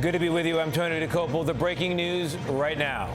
Good to be with you. I'm Tony DeCopel. The breaking news right now.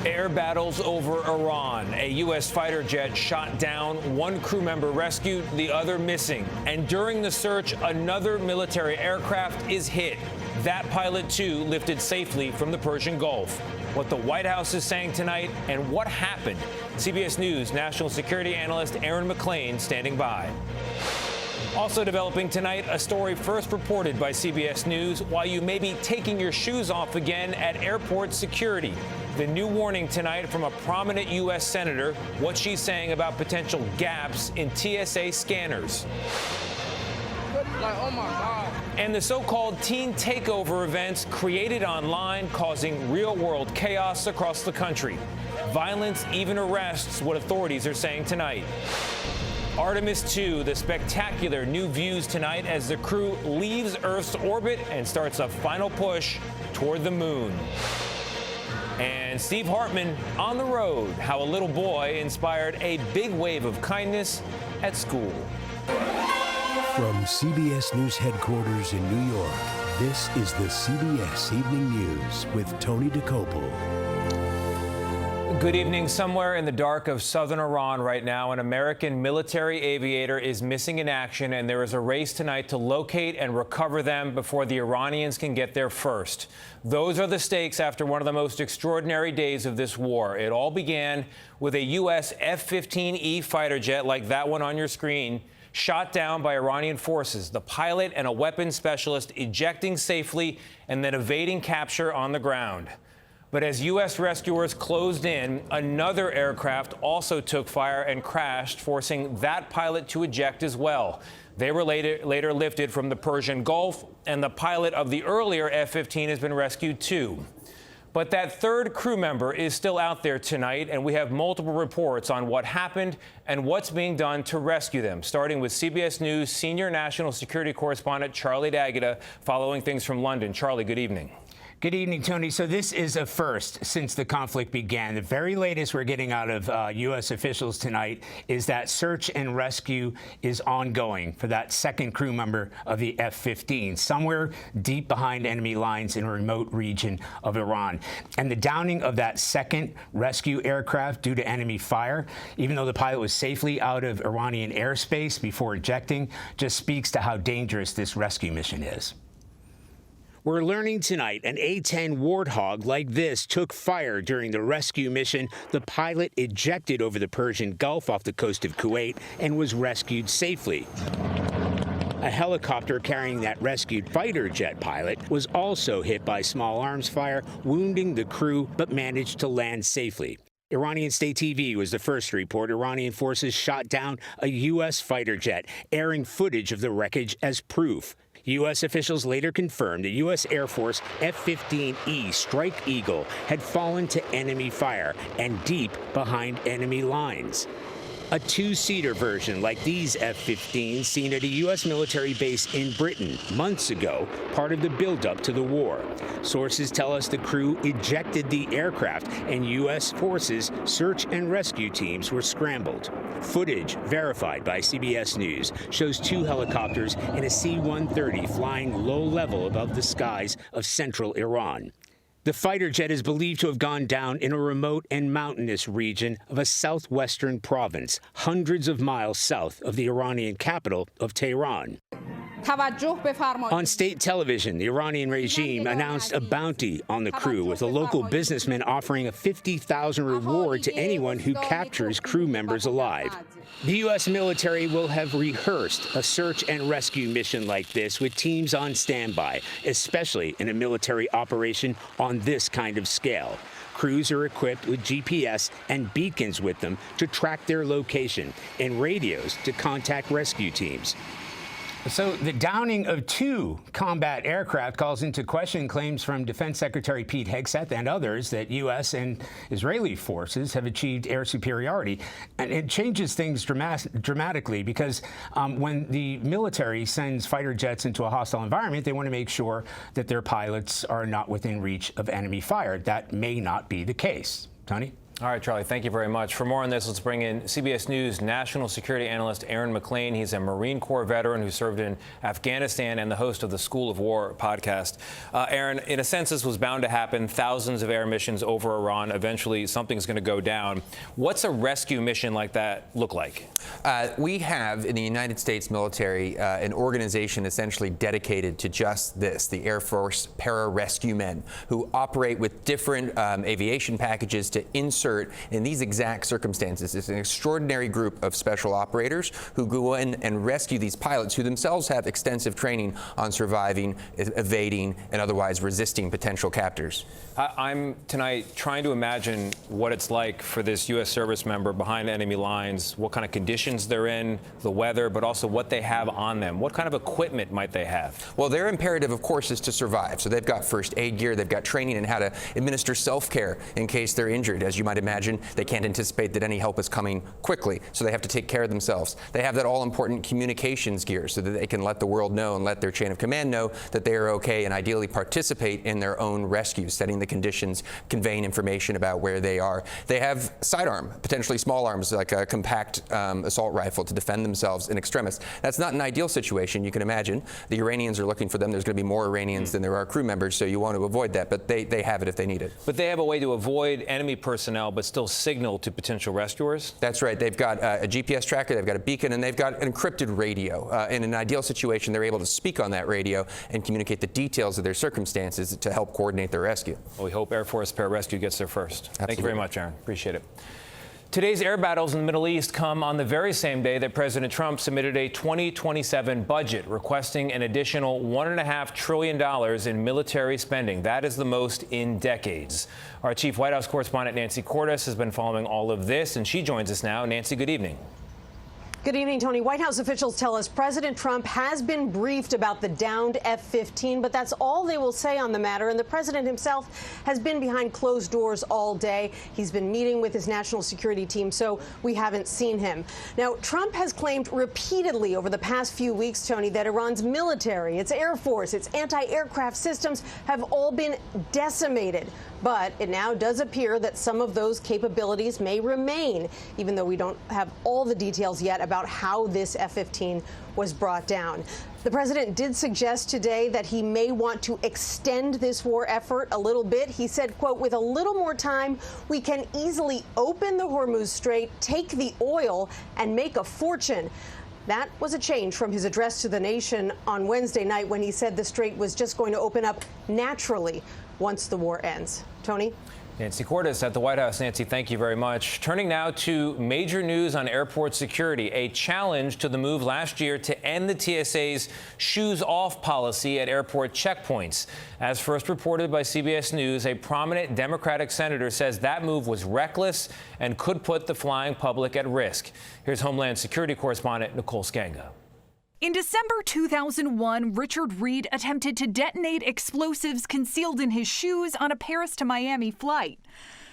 Air battles over Iran. A U.S. fighter jet shot down, one crew member rescued, the other missing. And during the search, another military aircraft is hit. That pilot, too, lifted safely from the Persian Gulf. What the White House is saying tonight and what happened. CBS News national security analyst Aaron McClain standing by. Also developing tonight, a story first reported by CBS News why you may be taking your shoes off again at airport security. The new warning tonight from a prominent U.S. senator, what she's saying about potential gaps in TSA scanners. Oh my God. And the so-called teen takeover events created online causing real-world chaos across the country. Violence even arrests, what authorities are saying tonight. Artemis 2, the spectacular new views tonight as the crew leaves Earth's orbit and starts a final push toward the moon. And Steve Hartman on the road, how a little boy inspired a big wave of kindness at school. From CBS News headquarters in New York, this is the CBS Evening News with Tony DeCopel. Good evening. Somewhere in the dark of southern Iran right now, an American military aviator is missing in action, and there is a race tonight to locate and recover them before the Iranians can get there first. Those are the stakes after one of the most extraordinary days of this war. It all began with a U.S. F-15E fighter jet like that one on your screen, shot down by Iranian forces, the pilot and a weapons specialist ejecting safely and then evading capture on the ground. But as U.S. rescuers closed in, another aircraft also took fire and crashed, forcing that pilot to eject as well. They were later lifted from the Persian Gulf, and the pilot of the earlier F-15 has been rescued too. But that third crew member is still out there tonight, and we have multiple reports on what happened and what's being done to rescue them, starting with CBS News senior national security correspondent Charlie D'Agata, following things from London. Charlie, good evening. Good evening, Tony. So this is a first since the conflict began. The very latest we're getting out of U.S. officials tonight is that search and rescue is ongoing for that second crew member of the F-15, somewhere deep behind enemy lines in a remote region of Iran. And the downing of that second rescue aircraft due to enemy fire, even though the pilot was safely out of Iranian airspace before ejecting, just speaks to how dangerous this rescue mission is. We're learning tonight an A-10 Warthog like this took fire during the rescue mission. The pilot ejected over the Persian Gulf off the coast of Kuwait and was rescued safely. A helicopter carrying that rescued fighter jet pilot was also hit by small arms fire, wounding the crew, but managed to land safely. Iranian state TV was the first to report Iranian forces shot down a U.S. fighter jet, airing footage of the wreckage as proof. U.S. officials later confirmed the U.S. Air Force F-15E Strike Eagle had fallen to enemy fire and deep behind enemy lines. A two-seater version like these F-15s seen at a U.S. military base in Britain months ago, part of the buildup to the war. Sources tell us the crew ejected the aircraft and U.S. forces search and rescue teams were scrambled. Footage verified by CBS News shows two helicopters and a C-130 flying low level above the skies of central Iran. The fighter jet is believed to have gone down in a remote and mountainous region of a southwestern province, hundreds of miles south of the Iranian capital of Tehran. On state television, the Iranian regime announced a bounty on the crew, with a local businessman offering a $50,000 reward to anyone who captures crew members alive. The U.S. military will have rehearsed a search and rescue mission like this with teams on standby, especially in a military operation on this kind of scale. Crews are equipped with GPS and beacons with them to track their location and radios to contact rescue teams. So the downing of two combat aircraft calls into question claims from Defense Secretary Pete Hegseth and others that U.S. and Israeli forces have achieved air superiority. And it changes things dramatically because when the military sends fighter jets into a hostile environment, they want to make sure that their pilots are not within reach of enemy fire. That may not be the case. Tony? All right, Charlie, thank you very much. For more on this, let's bring in CBS News national security analyst Aaron McLean. He's a Marine Corps veteran who served in Afghanistan and the host of the School of War podcast. Aaron, in a sense, this was bound to happen. Thousands of air missions over Iran. Eventually, something's going to go down. What's a rescue mission like that look like? We have in the United States military an organization essentially dedicated to just this, the Air Force Para-Rescue Men, who operate with different aviation packages to insert in these exact circumstances. It's an extraordinary group of special operators who go in and rescue these pilots who themselves have extensive training on surviving, evading, and otherwise resisting potential captors. I'm tonight trying to imagine what it's like for this U.S. service member behind enemy lines, what kind of conditions they're in, the weather, but also what they have on them. What kind of equipment might they have? Well, their imperative, of course, is to survive. So they've got first aid gear, they've got training in how to administer self-care in case they're injured. As you might imagine, they can't anticipate that any help is coming quickly, so they have to take care of themselves. They have that all-important communications gear so that they can let the world know and let their chain of command know that they are okay and ideally participate in their own rescue, setting the conditions, conveying information about where they are. They have sidearm, potentially small arms like a compact assault rifle to defend themselves in extremis. That's not an ideal situation, you can imagine. The Iranians are looking for them. There's going to be more Iranians than there are crew members, so you want to avoid that, but they have it if they need it. But they have a way to avoid enemy personnel but still signal to potential rescuers? That's right. They've got a GPS tracker, they've got a beacon, and they've got an encrypted radio. In an ideal situation, they're able to speak on that radio and communicate the details of their circumstances to help coordinate their rescue. Well, we hope Air Force Pararescue gets there first. Absolutely. Thank you very much, Aaron. Appreciate it. Today's air battles in the Middle East come on the very same day that President Trump submitted a 2027 budget requesting an additional $1.5 trillion in military spending. That is the most in decades. Our chief White House correspondent Nancy Cordes has been following all of this, and she joins us now. Nancy, good evening. Good evening, Tony. White House officials tell us President Trump has been briefed about the downed F-15, but that's all they will say on the matter. And the president himself has been behind closed doors all day. He's been meeting with his national security team, so we haven't seen him. Now, Trump has claimed repeatedly over the past few weeks, Tony, that Iran's military, its air force, its anti-aircraft systems have all been decimated. But it now does appear that some of those capabilities may remain, even though we don't have all the details yet about how this F-15 was brought down. The president did suggest today that he may want to extend this war effort a little bit. He said, quote, with a little more time, we can easily open the Hormuz Strait, take the oil, and make a fortune. That was a change from his address to the nation on Wednesday night when he said the strait was just going to open up naturally once the war ends. Tony? Nancy Cordes at the White House. Nancy, thank you very much. Turning now to major news on airport security, a challenge to the move last year to end the TSA's shoes-off policy at airport checkpoints. As first reported by CBS News, a prominent Democratic senator says that move was reckless and could put the flying public at risk. Here's Homeland Security correspondent Nicole Skanga. In December 2001, Richard Reed attempted to detonate explosives concealed in his shoes on a Paris to Miami flight.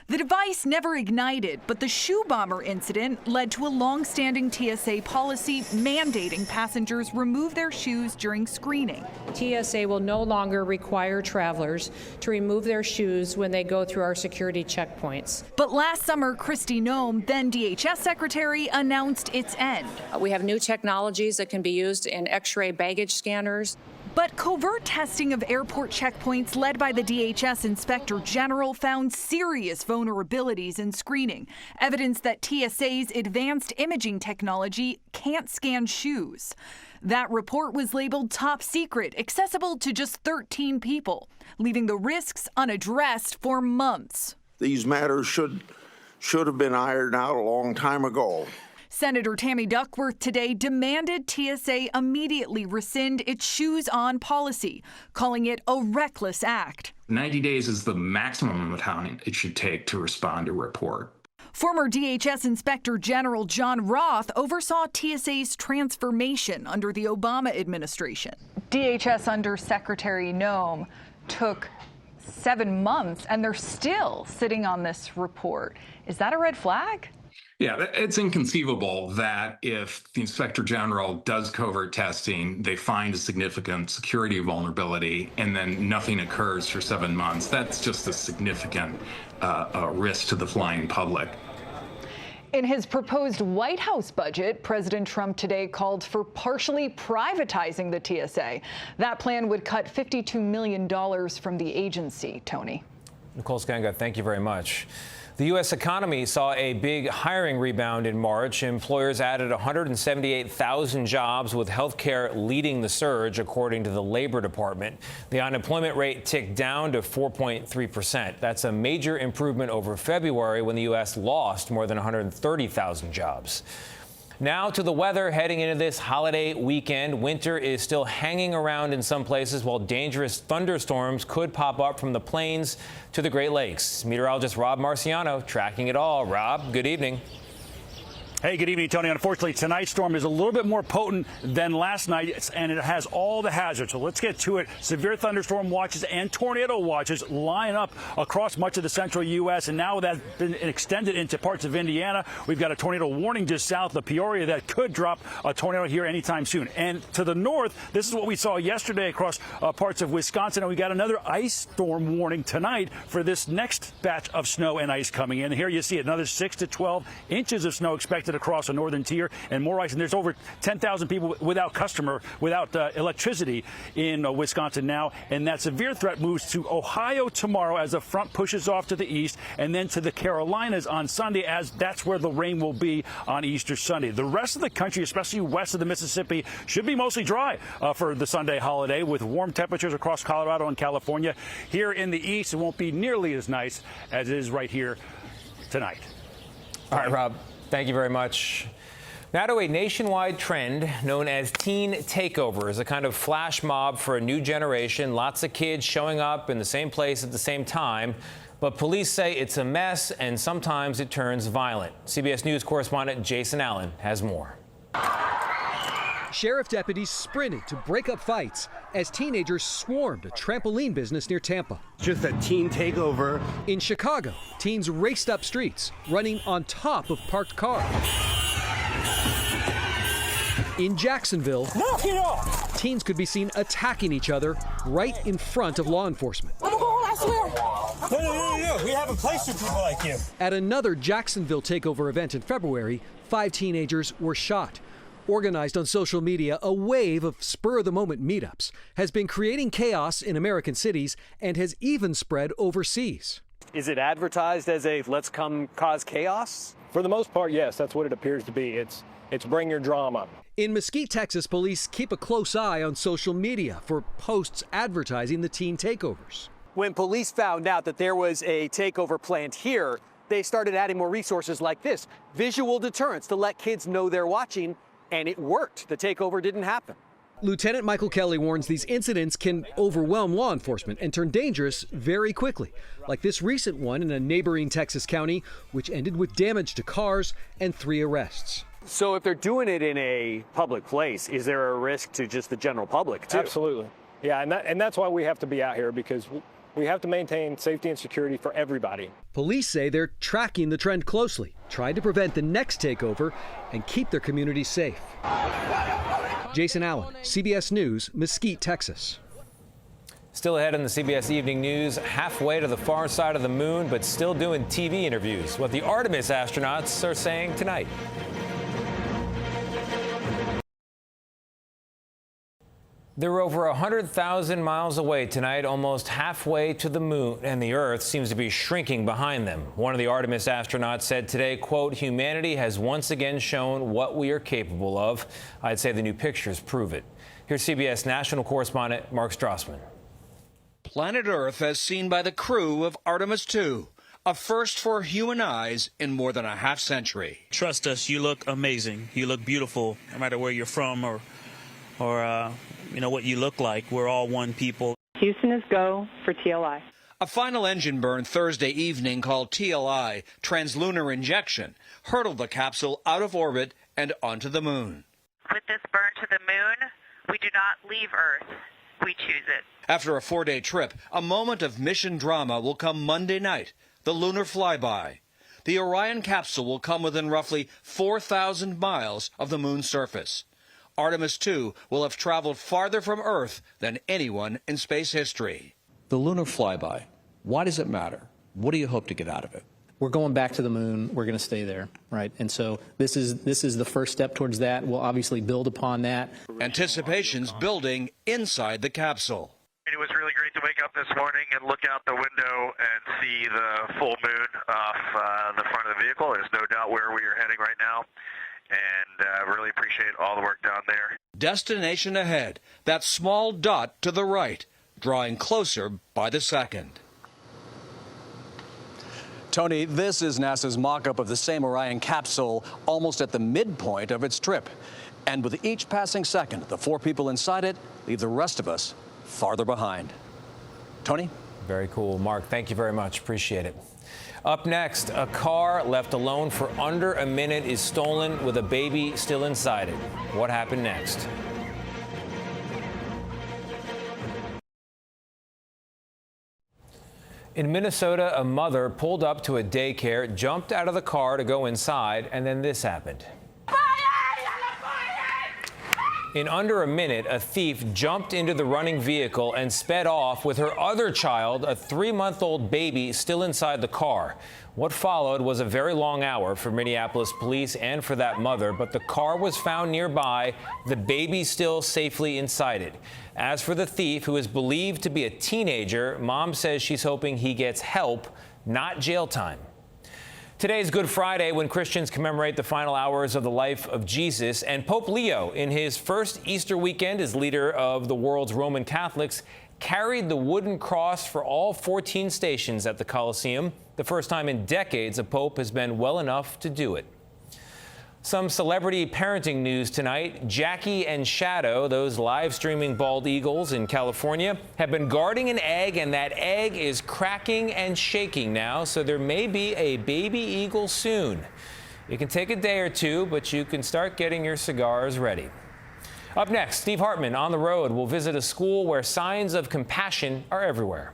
The device never ignited, but the shoe bomber incident led to a long-standing TSA policy mandating passengers remove their shoes during screening. TSA will no longer require travelers to remove their shoes when they go through our security checkpoints. But last summer, Kristi Noem, then DHS secretary, announced its end. We have new technologies that can be used in X-ray baggage scanners. But covert testing of airport checkpoints led by the DHS Inspector General found serious vulnerabilities in screening, evidence that TSA's advanced imaging technology can't scan shoes. That report was labeled top secret, accessible to just 13 people, leaving the risks unaddressed for months. These matters should have been ironed out a long time ago. Senator Tammy Duckworth today demanded TSA immediately rescind its shoes-on policy, calling it a reckless act. 90 days is the maximum amount of time it should take to respond to a report. Former DHS Inspector General John Roth oversaw TSA's transformation under the Obama administration. DHS under Secretary Noem took 7 months, and they're still sitting on this report. Is that a red flag? Yeah, it's inconceivable that if the Inspector General does covert testing, they find a significant security vulnerability, and then nothing occurs for 7 months. That's just a significant risk to the flying public. In his proposed White House budget, President Trump today called for partially privatizing the TSA. That plan would cut $52 million from the agency. Tony. Nicole Skanga, thank you very much. The U.S. economy saw a big hiring rebound in March. Employers added 178,000 jobs, with healthcare leading the surge, according to the Labor Department. The unemployment rate ticked down to 4.3%. That's a major improvement over February, when the U.S. lost more than 130,000 jobs. Now to the weather heading into this holiday weekend. Winter is still hanging around in some places, while dangerous thunderstorms could pop up from the plains to the Great Lakes. Meteorologist Rob Marciano tracking it all. Rob, good evening. Hey, good evening, Tony. Unfortunately, tonight's storm is a little bit more potent than last night, and it has all the hazards. So let's get to it. Severe thunderstorm watches and tornado watches line up across much of the central U.S., and now that's been extended into parts of Indiana. We've got a tornado warning just south of Peoria that could drop a tornado here anytime soon. And to the north, this is what we saw yesterday across parts of Wisconsin, and we got another ice storm warning tonight for this next batch of snow and ice coming in. Here you see another 6 to 12 inches of snow expected across the northern tier, and more ice. And there's over 10,000 people without electricity in Wisconsin now. And that severe threat moves to Ohio tomorrow as the front pushes off to the east, and then to the Carolinas on Sunday, as that's where the rain will be on Easter Sunday. The rest of the country, especially west of the Mississippi, should be mostly dry for the Sunday holiday, with warm temperatures across Colorado and California. Here in the east, it won't be nearly as nice as it is right here tonight. All right, Rob. Thank you very much. Now to a nationwide trend known as teen takeovers, a kind of flash mob for a new generation. Lots of kids showing up in the same place at the same time. But police say it's a mess, and sometimes it turns violent. CBS News correspondent Jason Allen has more. Sheriff deputies sprinted to break up fights as teenagers swarmed a trampoline business near Tampa. Just a teen takeover. In Chicago, teens raced up streets, running on top of parked cars. In Jacksonville, teens could be seen attacking each other right in front of law enforcement. I swear. No. We have a place for people like you. At another Jacksonville takeover event in February, 5 teenagers were shot. Organized on social media, a wave of spur-of-the-moment meetups has been creating chaos in American cities and has even spread overseas. Is it advertised as a let's come cause chaos? For the most part, yes, that's what it appears to be. It's bring your drama. In Mesquite, Texas, police keep a close eye on social media for posts advertising the teen takeovers. When police found out that there was a takeover planned here, they started adding more resources like this, visual deterrence to let kids know they're watching. And it worked. The takeover didn't happen. Lieutenant Michael Kelly warns these incidents can overwhelm law enforcement and turn dangerous very quickly, like this recent one in a neighboring Texas county, which ended with damage to cars and 3 arrests. So if they're doing it in a public place, is there a risk to just the general public, too? Absolutely. Yeah, and that's why we have to be out here, because we have to maintain safety and security for everybody. Police say they're tracking the trend closely, trying to prevent the next takeover and keep their communities safe. Jason Allen, CBS News, Mesquite, Texas. Still ahead in the CBS Evening News, halfway to the far side of the moon, but still doing TV interviews. What the Artemis astronauts are saying tonight. They're over 100,000 miles away tonight, almost halfway to the moon, and the Earth seems to be shrinking behind them. One of the Artemis astronauts said today, quote, "Humanity has once again shown what we are capable of. I'd say the new pictures prove it." Here's CBS national correspondent Mark Strassman. Planet Earth as seen by the crew of Artemis 2. A first for human eyes in more than a half century. Trust us, you look amazing. You look beautiful, no matter where you're from or you know what you look like. We're all one people. Houston is go for TLI. A final engine burn Thursday evening called TLI, translunar injection, hurtled the capsule out of orbit and onto the moon. With this burn to the moon, we do not leave Earth. We choose it. After a 4-day trip, a moment of mission drama will come Monday night, the lunar flyby. the Orion capsule will come within roughly 4,000 miles of the moon's surface. Artemis 2 will have traveled farther from Earth than anyone in space history. The lunar flyby, why does it matter? What do you hope to get out of it? We're going back to the moon. We're going to stay there, right? And so this is the first step towards that. We'll obviously build upon that. Anticipation's building inside the capsule. It was really great to wake up this morning and look out the window and see the full moon off the front of the vehicle. There's no doubt where we are heading right now, and really appreciate all the work down there. Destination ahead, that small dot to the right, drawing closer by the second. Tony, this is NASA's mock-up of the same Orion capsule, almost at the midpoint of its trip. And with each passing second, the 4 people inside it leave the rest of us farther behind. Tony? Very cool. Mark, thank you very much. Appreciate it. Up next, a car left alone for under a minute is stolen with a baby still inside it. What happened next? In Minnesota, a mother pulled up to a daycare, jumped out of the car to go inside, and then this happened. In under a minute, a thief jumped into the running vehicle and sped off with her other child, a 3-month-old baby, still inside the car. What followed was a very long hour for Minneapolis police and for that mother, but the car was found nearby, the baby still safely inside it. As for the thief, who is believed to be a teenager, Mom says she's hoping he gets help, not jail time. Today is Good Friday, when Christians commemorate the final hours of the life of Jesus. And Pope Leo, in his first Easter weekend as leader of the world's Roman Catholics, carried the wooden cross for all 14 stations at the Colosseum. The first time in decades a pope has been well enough to do it. Some celebrity parenting news tonight. Jackie and Shadow, those live streaming bald eagles in California, have been guarding an egg, and that egg is cracking and shaking now, so there may be a baby eagle soon. It can take a day or two, but you can start getting your cigars ready. Up next, Steve Hartman on the road will visit a school where signs of compassion are everywhere.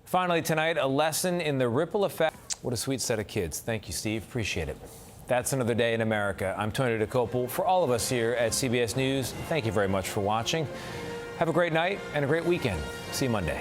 Finally tonight, a lesson in the ripple effect. What a sweet set of kids. Thank you, Steve. Appreciate it. That's another day in America. I'm Tony DeCopel. For all of us here at CBS News, thank you very much for watching. Have a great night and a great weekend. See you Monday.